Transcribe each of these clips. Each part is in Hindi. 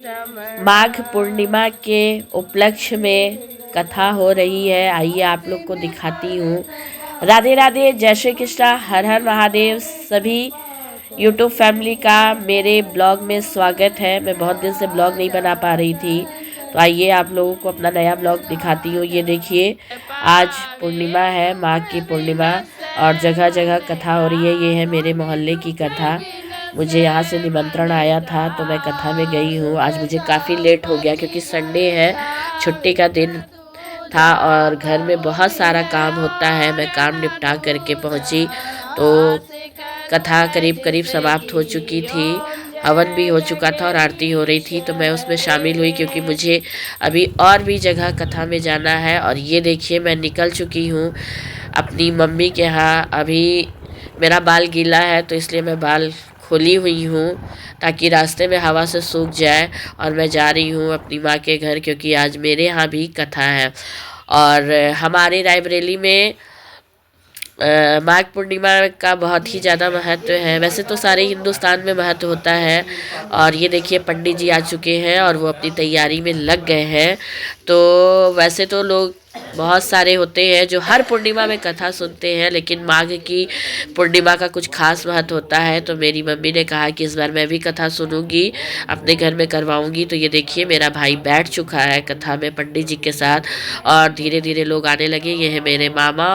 माघ पूर्णिमा के उपलक्ष्य में कथा हो रही है। आइए आप लोग को दिखाती हूँ। राधे राधे, जय श्री कृष्णा, हर हर महादेव। सभी यूट्यूब फैमिली का मेरे ब्लॉग में स्वागत है। मैं बहुत दिन से ब्लॉग नहीं बना पा रही थी, तो आइए आप लोगों को अपना नया ब्लॉग दिखाती हूँ। ये देखिए, आज पूर्णिमा है, माघ की पूर्णिमा, और जगह जगह कथा हो रही है। ये है मेरे मोहल्ले की कथा। मुझे यहाँ से निमंत्रण आया था तो मैं कथा में गई हूँ। आज मुझे काफ़ी लेट हो गया क्योंकि संडे है, छुट्टी का दिन था और घर में बहुत सारा काम होता है। मैं काम निपटा करके पहुँची तो कथा करीब करीब समाप्त हो चुकी थी। हवन भी हो चुका था और आरती हो रही थी, तो मैं उसमें शामिल हुई क्योंकि मुझे अभी और भी जगह कथा में जाना है। और ये देखिए, मैं निकल चुकी हूँ अपनी मम्मी के यहाँ। अभी मेरा बाल गीला है तो इसलिए मैं बाल खोली हुई हूँ ताकि रास्ते में हवा से सूख जाए। और मैं जा रही हूँ अपनी माँ के घर क्योंकि आज मेरे यहाँ भी कथा है। और हमारे रायबरेली में माघ पूर्णिमा का बहुत ही ज़्यादा महत्व है। वैसे तो सारे हिंदुस्तान में महत्व होता है। और ये देखिए, पंडित जी आ चुके हैं और वो अपनी तैयारी में लग गए हैं। तो वैसे तो लोग बहुत सारे होते हैं जो हर पूर्णिमा में कथा सुनते हैं, लेकिन माघ की पूर्णिमा का कुछ खास महत्व होता है। तो मेरी मम्मी ने कहा कि इस बार मैं भी कथा सुनूंगी, अपने घर में करवाऊंगी। तो ये देखिए, मेरा भाई बैठ चुका है कथा में पंडित जी के साथ और धीरे धीरे लोग आने लगे। ये है मेरे मामा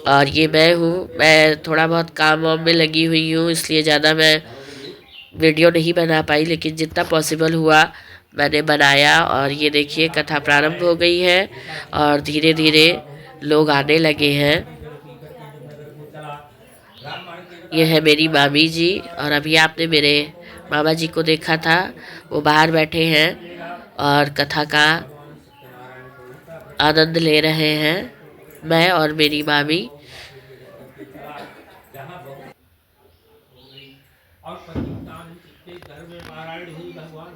और ये मैं हूँ। मैं थोड़ा बहुत काम वाम में लगी हुई हूँ, इसलिए ज़्यादा मैं वीडियो नहीं बना पाई, लेकिन जितना पॉसिबल हुआ मैंने बनाया। और ये देखिए, कथा प्रारंभ हो गई है और धीरे धीरे लोग आने लगे हैं। ये है मेरी मामी जी। और अभी आपने मेरे मामा जी को देखा था, वो बाहर बैठे हैं और कथा का आनंद ले रहे हैं, मैं और मेरी मामी।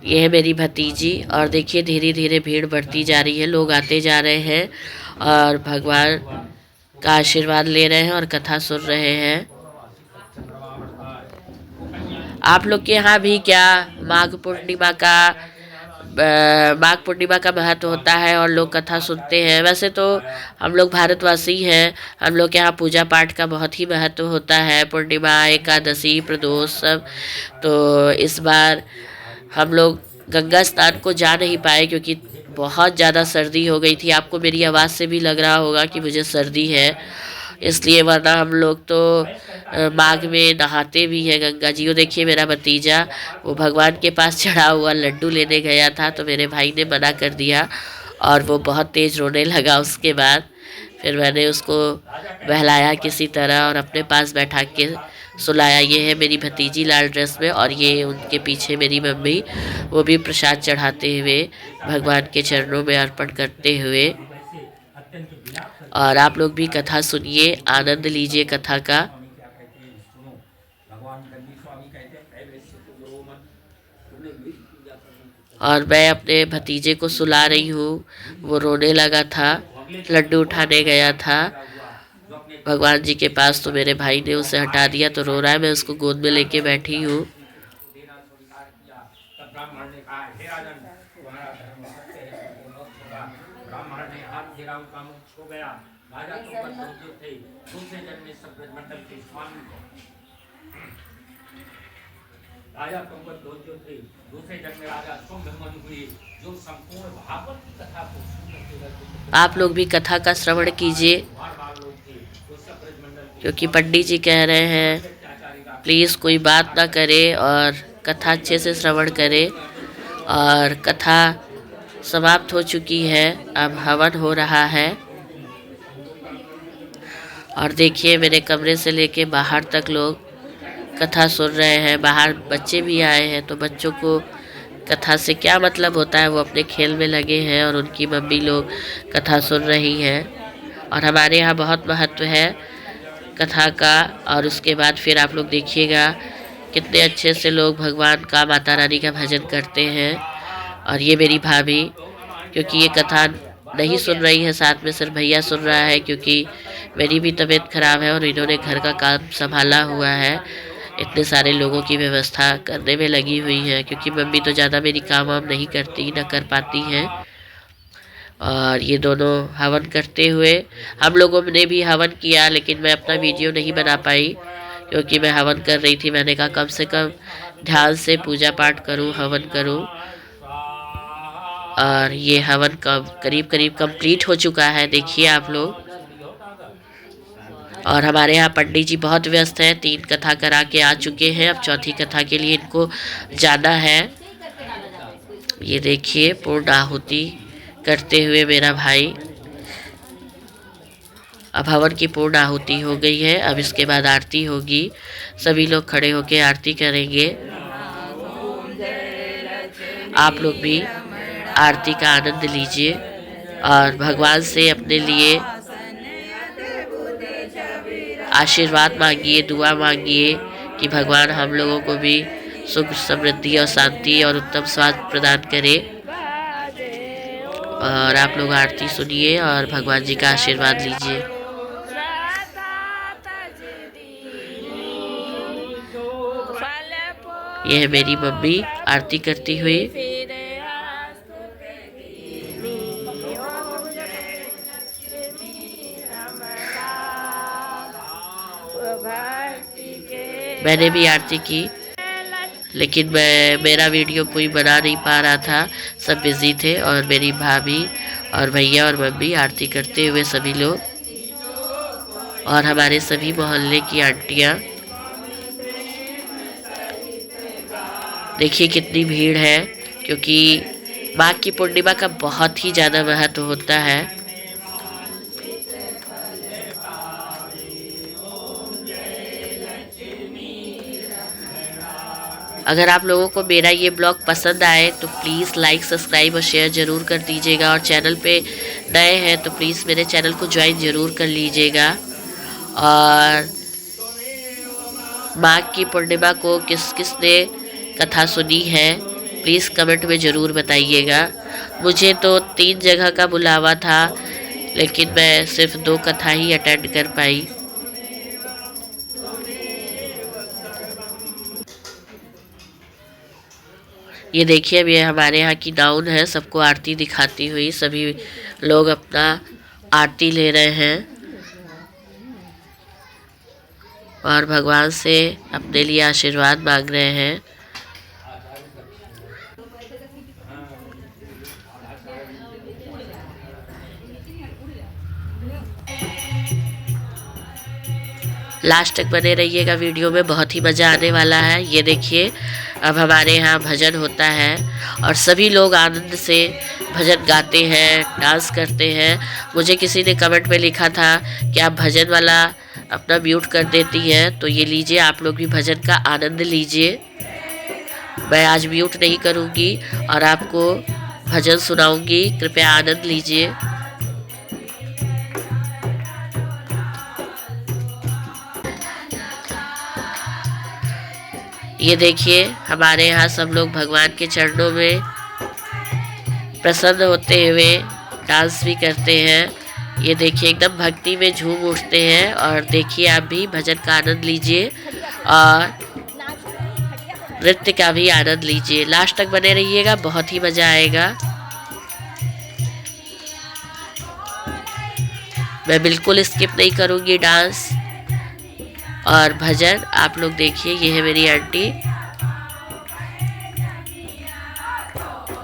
ये है मेरी भतीजी। और देखिए, धीरे धीरे भीड़ बढ़ती जा रही है, लोग आते जा रहे हैं और भगवान का आशीर्वाद ले रहे हैं और कथा सुन रहे हैं। आप लोग के यहाँ भी क्या माघ पूर्णिमा का महत्व होता है और लोग कथा सुनते हैं? वैसे तो हम लोग भारतवासी हैं, हम लोग के यहाँ पूजा पाठ का बहुत ही महत्व होता है। पूर्णिमा, एकादशी, प्रदोष सब। तो इस बार हम लोग गंगा स्नान को जा नहीं पाए क्योंकि बहुत ज़्यादा सर्दी हो गई थी। आपको मेरी आवाज़ से भी लग रहा होगा कि मुझे सर्दी है, इसलिए। वरना हम लोग तो माघ में नहाते भी हैं गंगा जी। वो देखिए, मेरा भतीजा वो भगवान के पास चढ़ा हुआ लड्डू लेने गया था तो मेरे भाई ने मना कर दिया और वो बहुत तेज़ रोने लगा। उसके बाद फिर मैंने उसको बहलाया किसी तरह और अपने पास बैठा के सुलाया। ये है मेरी भतीजी लाल ड्रेस में और ये उनके पीछे मेरी मम्मी, वो भी प्रसाद चढ़ाते हुए भगवान के चरणों में अर्पण करते हुए। और आप लोग भी कथा सुनिए, आनंद लीजिए कथा का। और मैं अपने भतीजे को सुला रही हूँ, वो रोने लगा था, लड्डू उठाने गया था भगवान जी के पास, तो मेरे भाई ने उसे हटा दिया तो रो रहा है। मैं उसको गोद में लेके बैठी हूँ। राजा कंपत जो थे, दूसरे जन्म में राजा सोमधर्मन हुए, जो संपूर्ण भागवत की कथा को। आप लोग भी कथा का श्रवण कीजिए क्योंकि पंडित जी कह रहे हैं प्लीज़ कोई बात ना करे और कथा अच्छे से श्रवण करे। और कथा समाप्त हो चुकी है, अब हवन हो रहा है। और देखिए, मेरे कमरे से लेके बाहर तक लोग कथा सुन रहे हैं। बाहर बच्चे भी आए हैं, तो बच्चों को कथा से क्या मतलब होता है वो अपने खेल में लगे हैं और उनकी मम्मी लोग कथा सुन रही हैं। और हमारे यहाँ बहुत महत्व है कथा का। और उसके बाद फिर आप लोग देखिएगा कितने अच्छे से लोग भगवान का, माता रानी का भजन करते हैं। और ये मेरी भाभी, क्योंकि ये कथा नहीं सुन रही है, साथ में सिर्फ भैया सुन रहा है क्योंकि मेरी भी तबीयत खराब है और इन्होंने घर का काम संभाला हुआ है, इतने सारे लोगों की व्यवस्था करने में लगी हुई है, क्योंकि मम्मी तो ज़्यादा मेरी काम वाम नहीं करती, ना कर पाती हैं। और ये दोनों हवन करते हुए, हम लोगों ने भी हवन किया, लेकिन मैं अपना वीडियो नहीं बना पाई क्योंकि मैं हवन कर रही थी। मैंने कहा कम से कम ध्यान से पूजा पाठ करूं, हवन करूं। और ये हवन करीब करीब कंप्लीट हो चुका है, देखिए आप लोग। और हमारे यहाँ पंडित जी बहुत व्यस्त हैं, 3 कथा करा के आ चुके हैं, अब चौथी कथा के लिए इनको जाना है। ये देखिए पूर्ण आहुति करते हुए मेरा भाई। अब हवन की पूर्ण आहुति हो गई है, अब इसके बाद आरती होगी। सभी लोग खड़े होकर आरती करेंगे। आप लोग भी आरती का आनंद लीजिए और भगवान से अपने लिए आशीर्वाद मांगिए, दुआ मांगिए कि भगवान हम लोगों को भी सुख, समृद्धि और शांति और उत्तम स्वास्थ्य प्रदान करे। और आप लोग आरती सुनिए और भगवान जी का आशीर्वाद लीजिए। यह है मेरी मम्मी आरती करती हुई। मैंने भी आरती की, लेकिन मेरा वीडियो कोई बना नहीं पा रहा था, सब बिजी थे। और मेरी भाभी और भैया और मम्मी आरती करते हुए सभी लोग, और हमारे सभी मोहल्ले की आंटियाँ। देखिए कितनी भीड़ है, क्योंकि माघ की पूर्णिमा का बहुत ही ज़्यादा महत्व होता है। अगर आप लोगों को मेरा ये ब्लॉग पसंद आए तो प्लीज़ लाइक, सब्सक्राइब और शेयर ज़रूर कर दीजिएगा। और चैनल पे नए हैं तो प्लीज़ मेरे चैनल को ज्वाइन ज़रूर कर लीजिएगा। और माघ की पूर्णिमा को किस किस ने कथा सुनी है प्लीज़ कमेंट में ज़रूर बताइएगा। मुझे तो 3 जगह का बुलावा था, लेकिन मैं सिर्फ 2 कथा ही अटेंड कर पाई। ये देखिए अब ये हमारे यहाँ की नाउन है, सबको आरती दिखाती हुई सभी लोग अपना आरती ले रहे हैं और भगवान से अपने लिए आशीर्वाद मांग रहे हैं। लास्ट तक बने रहिएगा वीडियो में, बहुत ही मज़ा आने वाला है। ये देखिए अब हमारे यहाँ भजन होता है और सभी लोग आनंद से भजन गाते हैं, डांस करते हैं। मुझे किसी ने कमेंट में लिखा था कि आप भजन वाला अपना म्यूट कर देती हैं, तो ये लीजिए आप लोग भी भजन का आनंद लीजिए। मैं आज म्यूट नहीं करूँगी और आपको भजन सुनाऊँगी, कृपया आनंद लीजिए। ये देखिए हमारे यहाँ सब लोग भगवान के चरणों में प्रसन्न होते हुए डांस भी करते हैं। ये देखिए एकदम भक्ति में झूम उठते हैं। और देखिए आप भी भजन का आनंद लीजिए और नृत्य का भी आनंद लीजिए। लास्ट तक बने रहिएगा, बहुत ही मज़ा आएगा। मैं बिल्कुल स्किप नहीं करूँगी डांस और भजन। आप लोग देखिए ये है मेरी आंटी,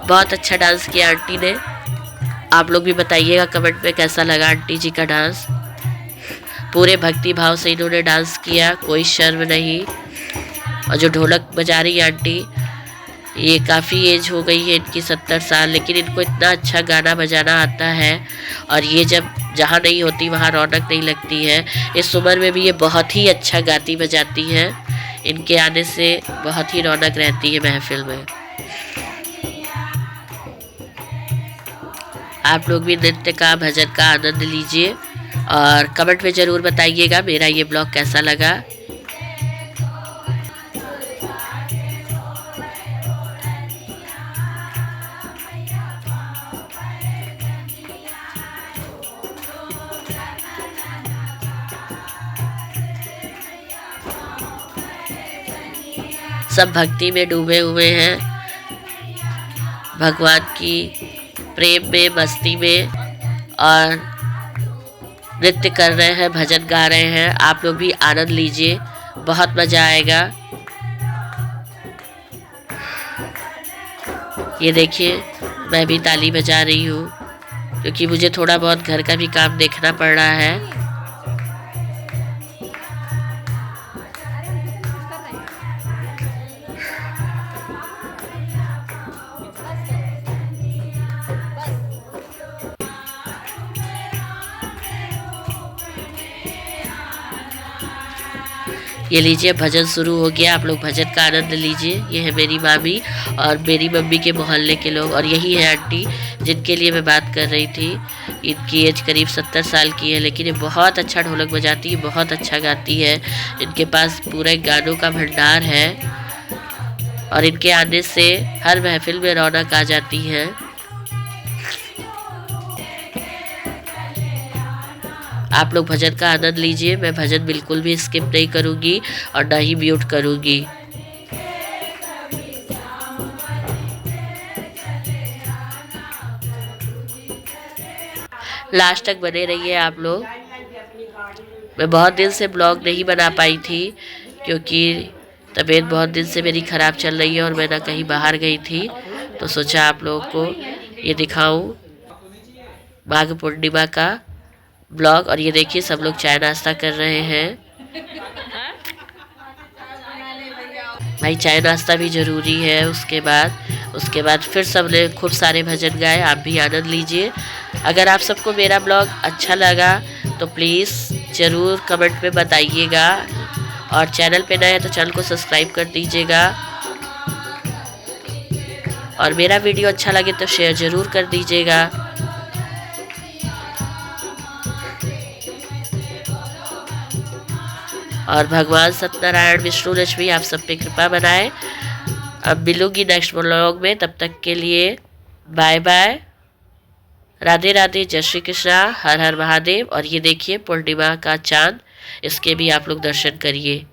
बहुत अच्छा डांस किया आंटी ने। आप लोग भी बताइएगा कमेंट में कैसा लगा आंटी जी का डांस। पूरे भक्ति भाव से इन्होंने डांस किया, कोई शर्म नहीं। और जो ढोलक बजा रही आंटी, ये काफ़ी एज हो गई है इनकी, 70 साल, लेकिन इनको इतना अच्छा गाना बजाना आता है। और ये जब जहाँ नहीं होती वहाँ रौनक नहीं लगती है। इस उम्र में भी ये बहुत ही अच्छा गाती बजाती हैं। इनके आने से बहुत ही रौनक रहती है महफिल में। आप लोग भी नृत्य का, भजन का आनंद लीजिए और कमेंट में ज़रूर बताइएगा मेरा ये ब्लॉग कैसा लगा। सब भक्ति में डूबे हुए हैं, भगवान की प्रेम में, मस्ती में, और नृत्य कर रहे हैं, भजन गा रहे हैं। आप लोग भी आनंद लीजिए, बहुत मज़ा आएगा। ये देखिए, मैं भी ताली बजा रही हूँ क्योंकि मुझे थोड़ा बहुत घर का भी काम देखना पड़ रहा है। ये लीजिए, भजन शुरू हो गया, आप लोग भजन का आनंद लीजिए। ये है मेरी मामी और मेरी मम्मी के मोहल्ले के लोग, और यही है आंटी जिनके लिए मैं बात कर रही थी। इनकी एज करीब 70 साल की है, लेकिन ये बहुत अच्छा ढोलक बजाती है, बहुत अच्छा गाती है। इनके पास पूरे गानों का भंडार है और इनके आने से हर महफिल में रौनक आ जाती है। आप लोग भजन का आनंद लीजिए। मैं भजन बिल्कुल भी स्किप नहीं करूँगी और ना ही म्यूट करूँगी। लास्ट तक बने रहिए आप लोग। मैं बहुत दिन से ब्लॉग नहीं बना पाई थी क्योंकि तबीयत बहुत दिन से मेरी ख़राब चल रही है और मैं ना कहीं बाहर गई थी, तो सोचा आप लोगों को ये दिखाऊं माघ पूर्णिमा का ब्लॉग। और ये देखिए, सब लोग चाय नाश्ता कर रहे हैं। भाई चाय नाश्ता भी ज़रूरी है। उसके बाद फिर सब ने खूब सारे भजन गाए। आप भी आनंद लीजिए। अगर आप सबको मेरा ब्लॉग अच्छा लगा तो प्लीज़ ज़रूर कमेंट में बताइएगा, और चैनल पे नए हैं तो चैनल को सब्सक्राइब कर दीजिएगा, और मेरा वीडियो अच्छा लगे तो शेयर ज़रूर कर दीजिएगा। और भगवान सत्यनारायण विष्णु लक्ष्मी आप सब पे कृपा बनाए। अब मिलूंगी नेक्स्ट व्लॉग में, तब तक के लिए बाय बाय, राधे राधे, जय श्री कृष्णा, हर हर महादेव। और ये देखिए पूर्णिमा का चांद, इसके भी आप लोग दर्शन करिए।